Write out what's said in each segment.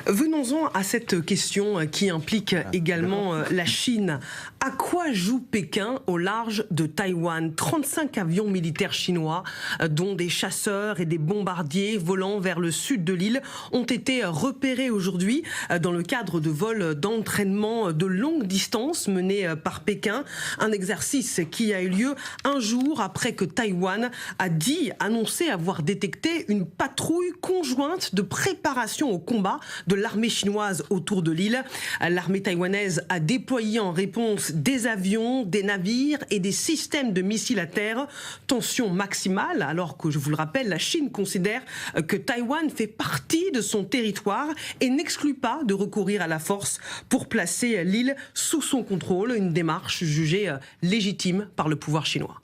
Venons-en à cette question qui implique également la Chine. À quoi joue Pékin au large de Taïwan? 35 avions militaires chinois, dont des chasseurs et des bombardiers volant vers le sud de l'île, ont été repérés aujourd'hui dans le cadre de vols d'entraînement de longue distance menés par Pékin. Un exercice qui a eu lieu un jour après que Taïwan a annoncé avoir détecté une patrouille conjointe de préparation au combat de l'armée chinoise autour de l'île. L'armée taïwanaise a déployé en réponse des avions, des navires et des systèmes de missiles à terre. Tension maximale, alors que, je vous le rappelle, la Chine considère que Taïwan fait partie de son territoire et n'exclut pas de recourir à la force pour placer l'île sous son contrôle, une démarche jugée légitime par le pouvoir chinois.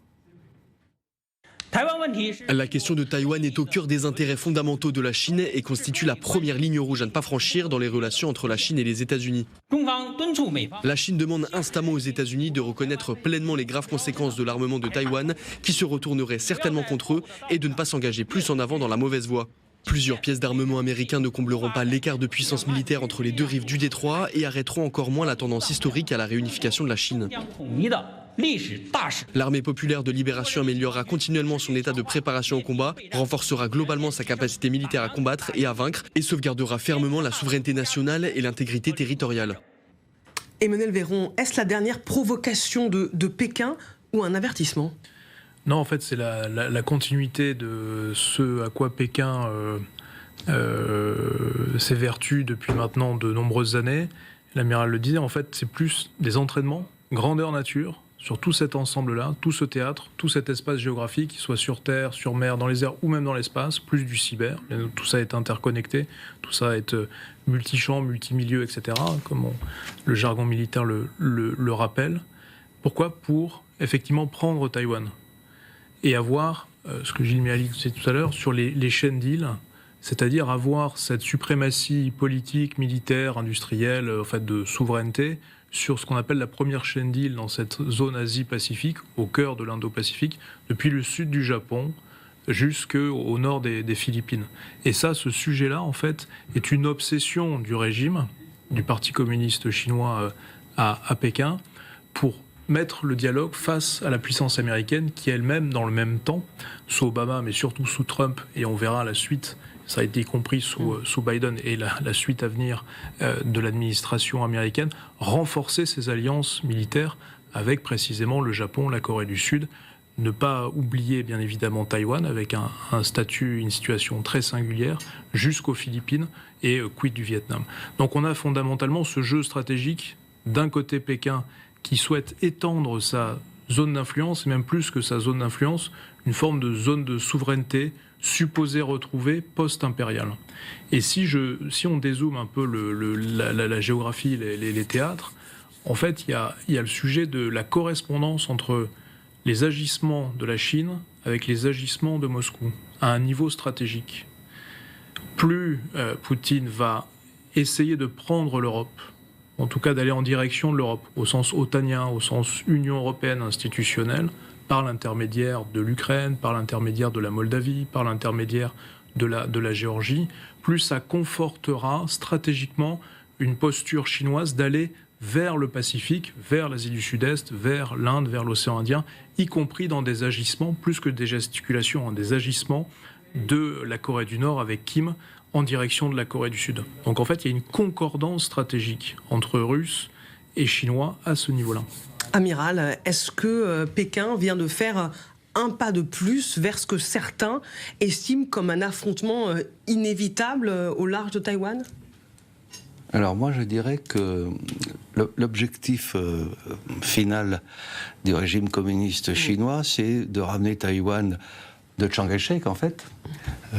La question de Taïwan est au cœur des intérêts fondamentaux de la Chine et constitue la première ligne rouge à ne pas franchir dans les relations entre la Chine et les États-Unis. La Chine demande instamment aux États-Unis de reconnaître pleinement les graves conséquences de l'armement de Taïwan, qui se retournerait certainement contre eux, et de ne pas s'engager plus en avant dans la mauvaise voie. Plusieurs pièces d'armement américains ne combleront pas l'écart de puissance militaire entre les deux rives du détroit et arrêteront encore moins la tendance historique à la réunification de la Chine. L'armée populaire de libération améliorera continuellement son état de préparation au combat, renforcera globalement sa capacité militaire à combattre et à vaincre et sauvegardera fermement la souveraineté nationale et l'intégrité territoriale. Emmanuel Véron, est-ce la dernière provocation de Pékin ou un avertissement ? Non, en fait, c'est la continuité de ce à quoi Pékin s'évertue depuis maintenant de nombreuses années. L'amiral le disait, en fait, c'est plus des entraînements, grandeur nature, sur tout cet ensemble-là, tout ce théâtre, tout cet espace géographique, qu'il soit sur terre, sur mer, dans les airs ou même dans l'espace, plus du cyber. Tout ça est interconnecté, tout ça est multichamp, multimilieu, etc., comme le jargon militaire le rappelle. Pourquoi ? Pour effectivement prendre Taïwan et avoir, ce que Gilles Méali disait tout à l'heure, sur les chaînes d'îles, c'est-à-dire avoir cette suprématie politique, militaire, industrielle, en fait, de souveraineté sur ce qu'on appelle la première chaîne d'îles dans cette zone Asie-Pacifique, au cœur de l'Indo-Pacifique, depuis le sud du Japon jusqu'au nord des Philippines. Et ça, ce sujet-là, en fait, est une obsession du régime, du Parti communiste chinois à Pékin, pour mettre le dialogue face à la puissance américaine qui elle-même, dans le même temps, sous Obama, mais surtout sous Trump, et on verra la suite, ça a été compris sous Biden et la suite à venir de l'administration américaine, renforcer ses alliances militaires avec précisément le Japon, la Corée du Sud, ne pas oublier bien évidemment Taïwan avec un statut, une situation très singulière, jusqu'aux Philippines et quid du Vietnam. Donc on a fondamentalement ce jeu stratégique, d'un côté Pékin, qui souhaite étendre sa zone d'influence, et même plus que sa zone d'influence, une forme de zone de souveraineté supposée retrouvée post-impériale. Et si on dézoome un peu la géographie, les théâtres, en fait, il y a le sujet de la correspondance entre les agissements de la Chine avec les agissements de Moscou, à un niveau stratégique. Plus Poutine va essayer de prendre l'Europe, en tout cas d'aller en direction de l'Europe, au sens otanien, au sens Union européenne institutionnelle, par l'intermédiaire de l'Ukraine, par l'intermédiaire de la Moldavie, par l'intermédiaire de la Géorgie, plus ça confortera stratégiquement une posture chinoise d'aller vers le Pacifique, vers l'Asie du Sud-Est, vers l'Inde, vers l'océan Indien, y compris dans des agissements, plus que des gesticulations, des agissements de la Corée du Nord avec Kim, en direction de la Corée du Sud. Donc en fait, il y a une concordance stratégique entre Russes et Chinois à ce niveau-là. Amiral, est-ce que Pékin vient de faire un pas de plus vers ce que certains estiment comme un affrontement inévitable au large de Taïwan ? Alors moi je dirais que l'objectif final du régime communiste chinois, c'est de ramener Taïwan de Chiang Kai-shek en fait,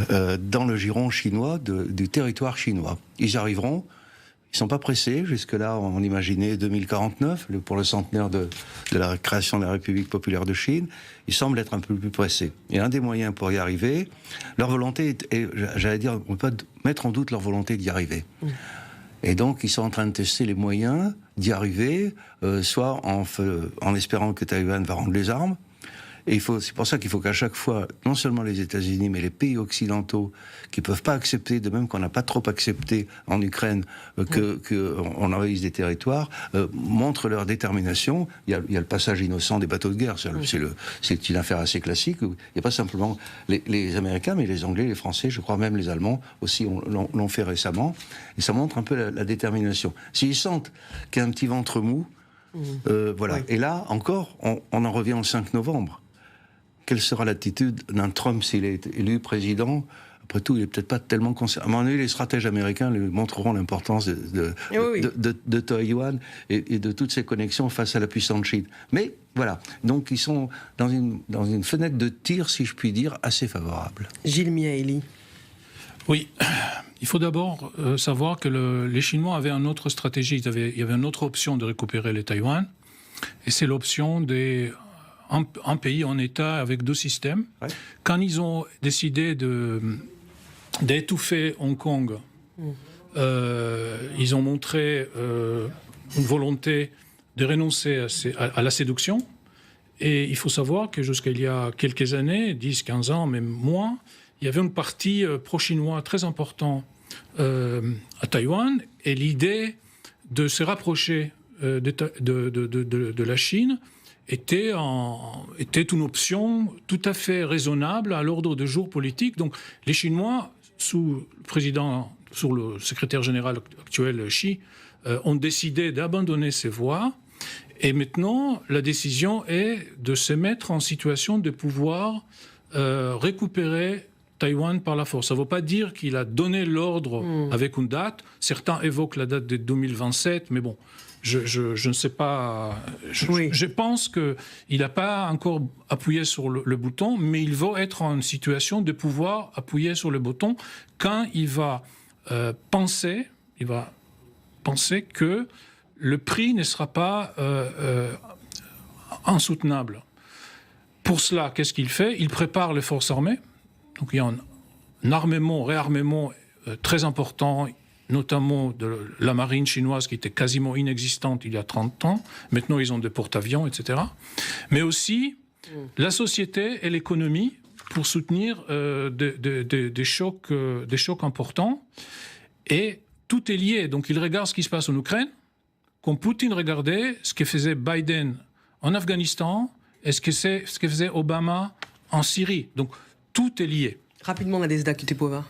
dans le giron chinois du territoire chinois. Ils y arriveront, ils ne sont pas pressés, jusque-là on imaginait 2049, pour le centenaire de la création de la République populaire de Chine, ils semblent être un peu plus pressés. Et un des moyens pour y arriver, leur volonté, j'allais dire, on peut pas mettre en doute leur volonté d'y arriver. Et donc, ils sont en train de tester les moyens d'y arriver, soit en espérant que Taïwan va rendre les armes, Et c'est pour ça qu'il faut qu'à chaque fois, non seulement les États-Unis, mais les pays occidentaux, qui ne peuvent pas accepter, de même qu'on n'a pas trop accepté en Ukraine qu'on envahisse des territoires, montrent leur détermination. Il y a le passage innocent des bateaux de guerre, c'est une affaire assez classique. Il n'y a pas simplement les Américains, mais les Anglais, les Français, je crois même les Allemands aussi l'ont fait récemment. Et ça montre un peu la détermination. S'ils sentent qu'il y a un petit ventre mou, voilà. Oui. Et là, encore, on en revient au 5 novembre. Quelle sera l'attitude d'un Trump s'il est élu président ? Après tout, il n'est peut-être pas tellement concerné. À un moment donné, les stratèges américains lui montreront l'importance de Taïwan et de toutes ses connexions face à la puissante Chine. Mais voilà, donc ils sont dans une fenêtre de tir, si je puis dire, assez favorable. Gilles Miaili. Oui, il faut d'abord savoir que les Chinois avaient une autre stratégie, il y avait une autre option de récupérer le Taïwan, et c'est l'option un pays, un État avec 2 systèmes. Ouais. Quand ils ont décidé d'étouffer Hong Kong, ils ont montré une volonté de renoncer à la séduction. Et il faut savoir que jusqu'à il y a quelques années, 10, 15 ans, même moins, il y avait une partie pro-chinoise très importante à Taïwan. Et l'idée de se rapprocher de la Chine était une option tout à fait raisonnable à l'ordre du jour politique. Donc les Chinois, sous le secrétaire général actuel Xi, ont décidé d'abandonner ces voies. Et maintenant, la décision est de se mettre en situation de pouvoir récupérer Taïwan par la force. Ça ne veut pas dire qu'il a donné l'ordre avec une date. Certains évoquent la date de 2027, mais bon, je ne sais pas. Je pense qu'il n'a pas encore appuyé sur le bouton, mais il va être en situation de pouvoir appuyer sur le bouton quand il va penser que le prix ne sera pas insoutenable. Pour cela, qu'est-ce qu'il fait ? Il prépare les forces armées. Donc il y a un réarmement très important, notamment de la marine chinoise qui était quasiment inexistante il y a 30 ans. Maintenant, ils ont des porte-avions, etc. Mais aussi la société et l'économie pour soutenir des chocs importants. Et tout est lié. Donc il regarde ce qui se passe en Ukraine, comme Poutine regardait ce que faisait Biden en Afghanistan et ce que faisait Obama en Syrie. Donc tout est lié. Rapidement, Nadezhda Kutepova.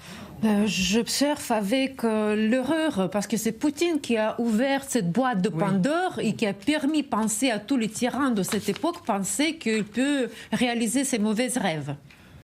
J'observe avec l'horreur, parce que c'est Poutine qui a ouvert cette boîte de Pandore et qui a permis de penser à tous les tyrans de cette époque, penser qu'il peut réaliser ses mauvais rêves.